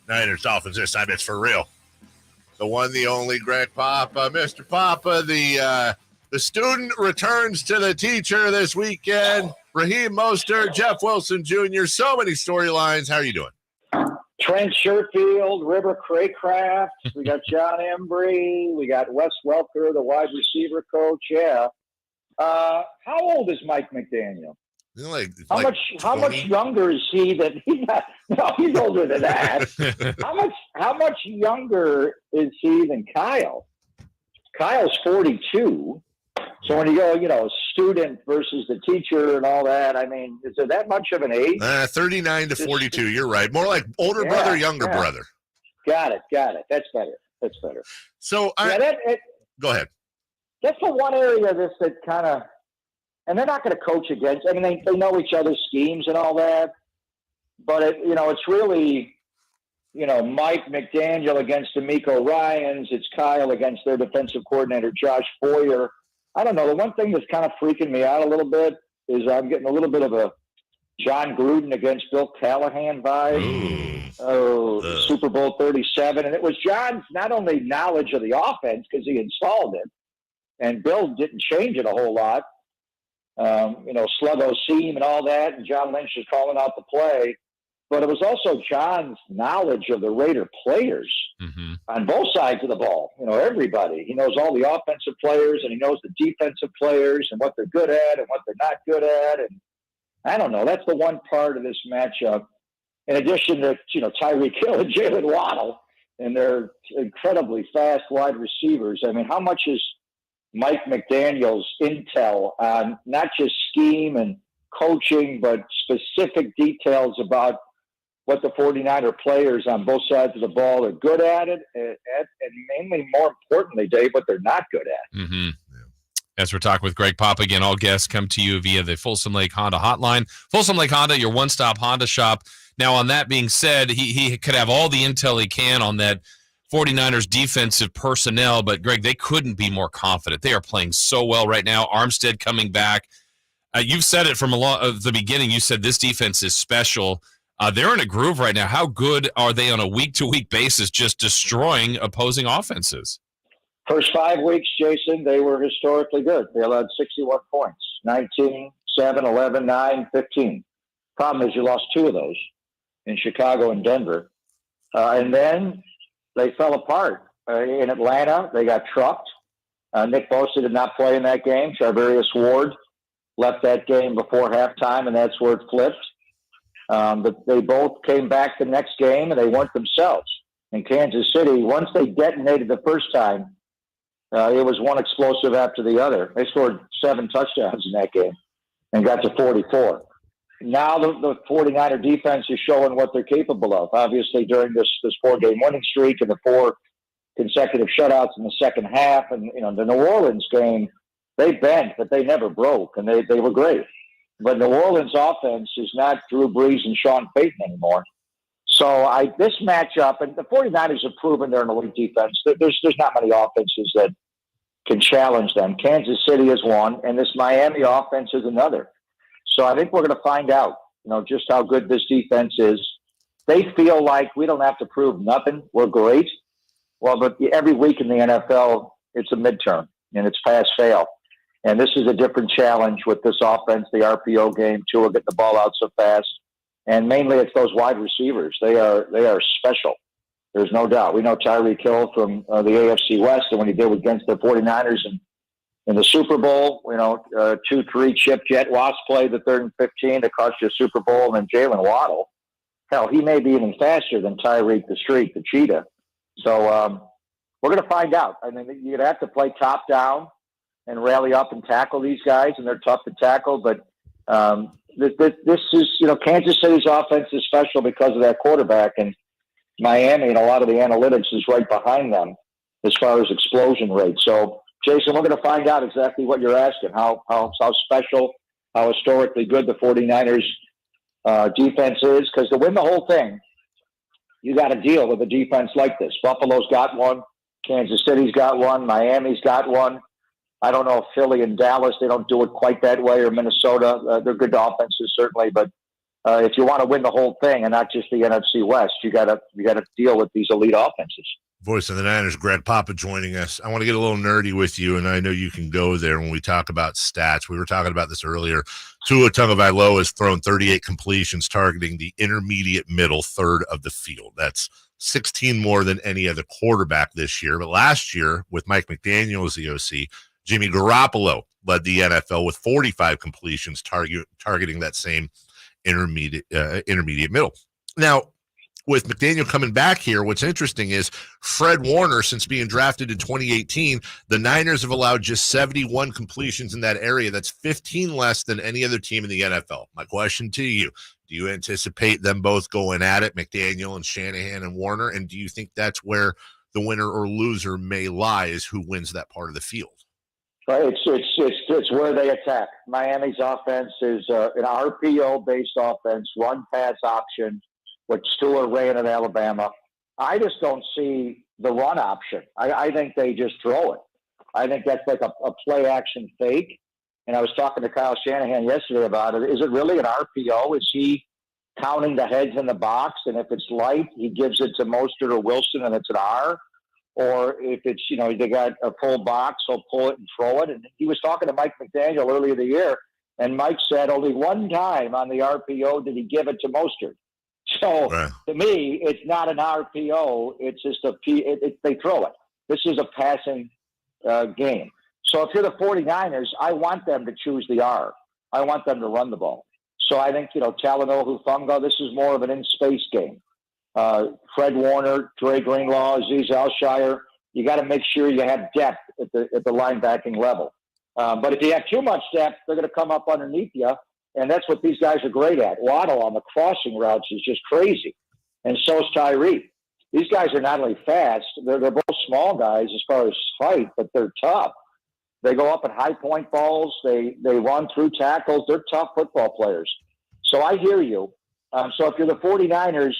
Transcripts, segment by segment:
Niners Dolphins this time. It's for real. The one, the only Greg Papa. Mr. Papa, the student returns to the teacher this weekend. Raheem Mostert, Jeff Wilson Jr., so many storylines. How are you doing? Trent Sherfield, River Craycraft. We got John Embry. We got Wes Welker, the wide receiver coach. Yeah. How old is Mike McDaniel? How much younger is he than no, he's older than that. How much younger is he than Kyle? Kyle's 42. So when you go, student versus the teacher and all that, I mean, is there that much of an age? 39 to 42. You're right. More like older brother, younger brother. Got it. That's better. So go ahead. That's the one area of this that kind of. And they're not going to coach against. I mean, they know each other's schemes and all that. But it's really, Mike McDaniel against D'Amico Ryans. It's Kyle against their defensive coordinator Josh Boyer. I don't know. The one thing that's kind of freaking me out a little bit is I'm getting a little bit of a John Gruden against Bill Callahan vibe. Super Bowl 37, and it was John's not only knowledge of the offense because he installed it, and Bill didn't change it a whole lot. Sluggo seam and all that, and John Lynch is calling out the play. But it was also John's knowledge of the Raider players on both sides of the ball. Everybody. He knows all the offensive players, and he knows the defensive players and what they're good at and what they're not good at. And I don't know. That's the one part of this matchup. In addition to, Tyreek Hill and Jalen Waddle and their incredibly fast wide receivers. I mean, how much is Mike McDaniel's intel on not just scheme and coaching, but specific details about what the 49er players on both sides of the ball are good at it, and mainly, more importantly, Dave, what they're not good at. Mm-hmm. As we're talking with Greg Pop again, all guests come to you via the Folsom Lake Honda hotline. Folsom Lake Honda, your one-stop Honda shop. Now, on that being said, he could have all the intel he can on that 49ers defensive personnel, but Greg, they couldn't be more confident. They are playing so well right now. Armstead coming back. You've said it from the beginning. You said this defense is special. They're in a groove right now. How good are they on a week-to-week basis, just destroying opposing offenses? First 5 weeks, Jason, they were historically good. They allowed 61 points, 19, 7, 11, 9, 15. Problem is you lost 2 of those in Chicago and Denver. And then they fell apart. In Atlanta, they got trucked. Nick Bosa did not play in that game. Charvarius Ward left that game before halftime, and that's where it flipped. But they both came back the next game, and they weren't themselves. In Kansas City, once they detonated the first time, it was one explosive after the other. They scored 7 touchdowns in that game and got to 44. Now the 49er defense is showing what they're capable of. Obviously, during this 4-game winning streak and the 4 consecutive shutouts in the second half, and the New Orleans game, they bent, but they never broke, and they were great. But New Orleans offense is not Drew Brees and Sean Payton anymore. So this matchup, and the 49ers have proven they're an elite defense. There's not many offenses that can challenge them. Kansas City is one, and this Miami offense is another. So I think we're going to find out, just how good this defense is. They feel like we don't have to prove nothing. We're great. Well, but every week in the NFL, it's a midterm, and it's pass-fail. And this is a different challenge with this offense, the RPO game, too, getting the ball out so fast. And mainly it's those wide receivers. They are special. There's no doubt. We know Tyreek Hill from the AFC West, and when he did against the 49ers in the Super Bowl, 2-3 chip jet wasp play, the 3rd and 15 that cost you a Super Bowl, and then Jalen Waddle. Hell, he may be even faster than Tyreek the cheetah. So we're going to find out. I mean, you're going to have to play top down and rally up and tackle these guys, and they're tough to tackle. But this is, Kansas City's offense is special because of that quarterback, and Miami and a lot of the analytics is right behind them as far as explosion rate. So, Jason, we're going to find out exactly what you're asking, how special, how historically good the 49ers defense is, because to win the whole thing, you got to deal with a defense like this. Buffalo's got one. Kansas City's got one. Miami's got one. I don't know if Philly and Dallas, they don't do it quite that way, or Minnesota. They're good offenses, certainly. But if you want to win the whole thing and not just the NFC West, you got to deal with these elite offenses. Voice of the Niners, Greg Papa, joining us. I want to get a little nerdy with you, and I know you can go there when we talk about stats. We were talking about this earlier. Tua Tagovailoa has thrown 38 completions targeting the intermediate middle third of the field. That's 16 more than any other quarterback this year. But last year, with Mike McDaniel as the OC, Jimmy Garoppolo led the NFL with 45 completions targeting that same intermediate middle. Now, with McDaniel coming back here, what's interesting is Fred Warner, since being drafted in 2018, the Niners have allowed just 71 completions in that area. That's 15 less than any other team in the NFL. My question to you, do you anticipate them both going at it, McDaniel and Shanahan and Warner? And do you think that's where the winner or loser may lie, is who wins that part of the field? Right, it's where they attack. Miami's offense is an RPO-based offense, run-pass option, what Stewart ran in Alabama. I just don't see the run option. I think they just throw it. I think that's like a play-action fake. And I was talking to Kyle Shanahan yesterday about it. Is it really an RPO? Is he counting the heads in the box? And if it's light, he gives it to Mostert or Wilson and it's an R? Or if it's, they got a full box, he'll pull it and throw it. And he was talking to Mike McDaniel earlier in the year, and Mike said only one time on the RPO did he give it to Mostert. So to me, it's not an RPO. It's just they throw it. This is a passing game. So if you're the 49ers, I want them to choose the R. I want them to run the ball. So I think, Talanoa Hufanga, this is more of an in-space game. Fred Warner, Dre Greenlaw, Azeez Al-Shire, you got to make sure you have depth at the linebacking level. But if you have too much depth, they're going to come up underneath you. And that's what these guys are great at. Waddle on the crossing routes is just crazy. And so is Tyree. These guys are not only fast, they're both small guys as far as height, but they're tough. They go up at high point balls. They run through tackles. They're tough football players. So I hear you. So if you're the 49ers,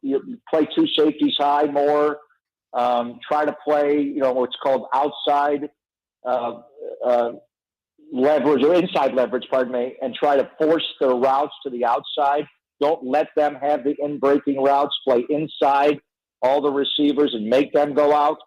you play two safeties high more, try to play, what's called outside leverage or inside leverage, pardon me, and try to force their routes to the outside. Don't let them have the in-breaking routes. Play inside all the receivers and make them go out.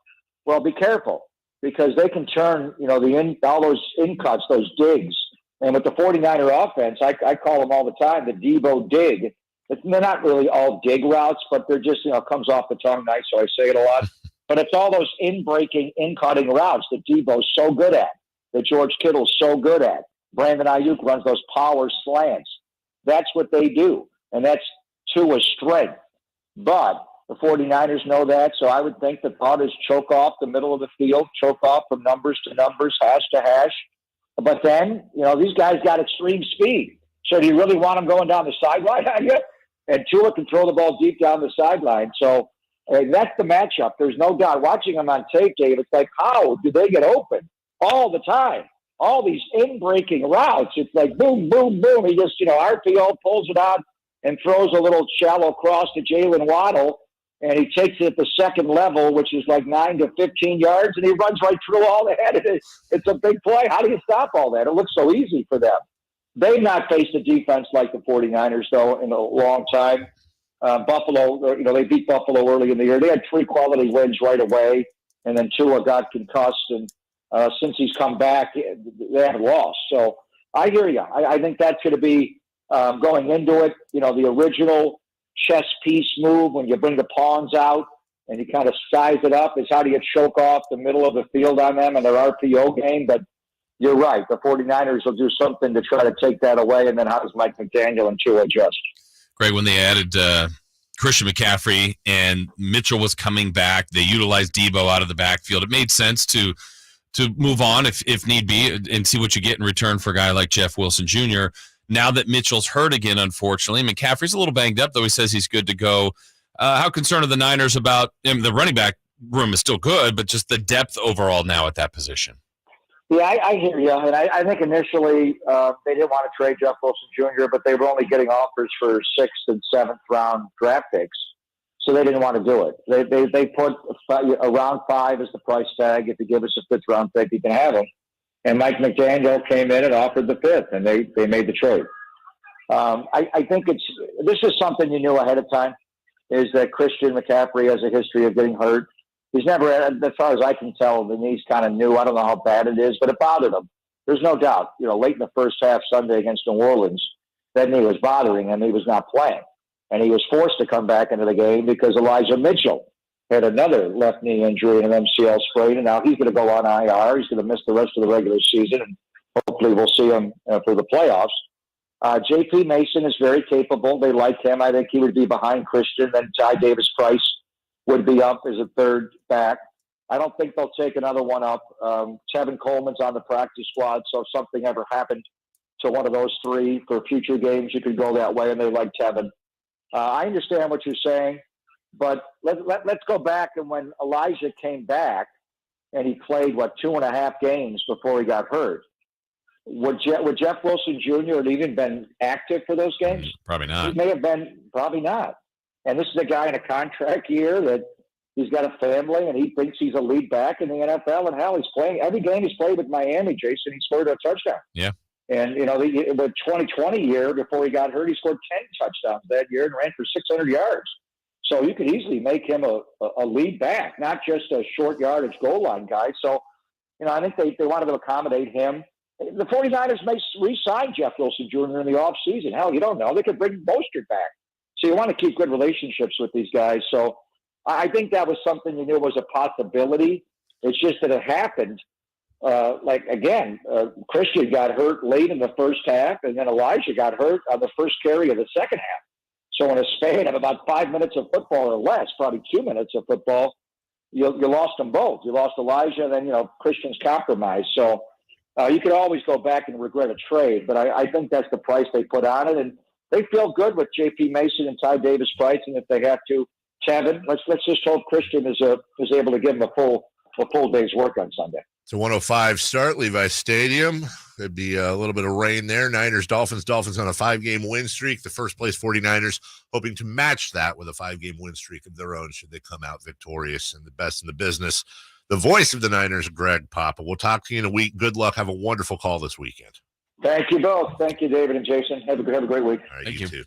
Well, be careful because they can turn, all those in-cuts, those digs. And with the 49er offense, I call them all the time the Debo dig. They're not really all dig routes, but they're just, comes off the tongue nice, so I say it a lot. But it's all those in-breaking, in-cutting routes that Debo's so good at, that George Kittle's so good at. Brandon Ayuk runs those power slants. That's what they do, and that's Tua's strength. But the 49ers know that, so I would think the thought is choke off the middle of the field, choke off from numbers to numbers, hash to hash. But then, these guys got extreme speed. So do you really want them going down the sideline on you? And Tua can throw the ball deep down the sideline. So that's the matchup. There's no doubt. Watching them on tape, Dave, it's like, how do they get open all the time? All these in-breaking routes. It's like boom, boom, boom. He just, RPO pulls it out and throws a little shallow cross to Jalen Waddle, and he takes it at the second level, which is like 9 to 15 yards, and he runs right through all that. It's a big play. How do you stop all that? It looks so easy for them. They've not faced a defense like the 49ers, though, in a long time. Buffalo, they beat Buffalo early in the year. They had 3 quality wins right away, and then Tua got concussed, and since he's come back, they haven't lost. So I hear you. I think that's going to be going into it, the original chess piece move when you bring the pawns out and you kind of size it up is how do you choke off the middle of the field on them in their RPO game. But you're right. The 49ers will do something to try to take that away. And then how does Mike McDaniel and Tua adjust? Greg, when they added Christian McCaffrey and Mitchell was coming back, they utilized Debo out of the backfield. It made sense to move on if need be and see what you get in return for a guy like Jeff Wilson Jr. Now that Mitchell's hurt again, unfortunately, McCaffrey's a little banged up, though he says he's good to go. How concerned are the Niners about him? The running back room is still good, but just the depth overall now at that position. Yeah, I hear you. And I think initially they didn't want to trade Jeff Wilson Jr., but they were only getting offers for 6th and 7th round draft picks. So they didn't want to do it. They put around 5 as the price tag. If you give us a 5th round pick, you can have him. And Mike McDaniel came in and offered the 5th, and they made the trade. I think this is something you knew ahead of time, is that Christian McCaffrey has a history of getting hurt. He's never, as far as I can tell, the knee's kind of new. I don't know how bad it is, but it bothered him. There's no doubt, late in the first half Sunday against New Orleans, that knee was bothering him. He was not playing. And he was forced to come back into the game because Elijah Mitchell had another left knee injury and an MCL sprain, and now he's going to go on IR. He's going to miss the rest of the regular season, and hopefully we'll see him for the playoffs. J.P. Mason is very capable. They like him. I think he would be behind Christian. Then Ty Davis-Price would be up as a third back. I don't think they'll take another one up. Tevin Coleman's on the practice squad, so if something ever happened to one of those three for future games, you could go that way, and they like Tevin. I understand what you're saying, but let's go back. And when Elijah came back and he played, 2.5 games before he got hurt, would Jeff Wilson Jr. have even been active for those games? Probably not. He may have been, probably not. And this is a guy in a contract year that he's got a family and he thinks he's a lead back in the NFL. And hell, he's playing every game he's played with Miami, Jason, he scored a touchdown. Yeah. And, the 2020 year before he got hurt, he scored 10 touchdowns that year and ran for 600 yards. So you could easily make him a lead back, not just a short yardage goal line guy. So, I think they wanted to accommodate him. The 49ers may re-sign Jeff Wilson Jr. in the offseason. Hell, you don't know. They could bring Mostert back. So you want to keep good relationships with these guys. So I think that was something you knew was a possibility. It's just that it happened. Christian got hurt late in the first half, and then Elijah got hurt on the first carry of the second half. So in a span of about 5 minutes of football or less, probably 2 minutes of football, you lost them both. You lost Elijah, then, Christian's compromised. So you could always go back and regret a trade, but I think that's the price they put on it. And they feel good with J.P. Mason and Ty Davis-Price, and if they have to, Tevin, let's just hope Christian is able to give him a full day's work on Sunday. It's a 105 start, Levi Stadium. Could be a little bit of rain there. Niners, Dolphins on a 5-game win streak. The first place 49ers hoping to match that with a 5-game win streak of their own should they come out victorious and the best in the business. The voice of the Niners, Greg Papa. We'll talk to you in a week. Good luck. Have a wonderful call this weekend. Thank you both. Thank you, David and Jason. Have a great week. All right, Thank you you too.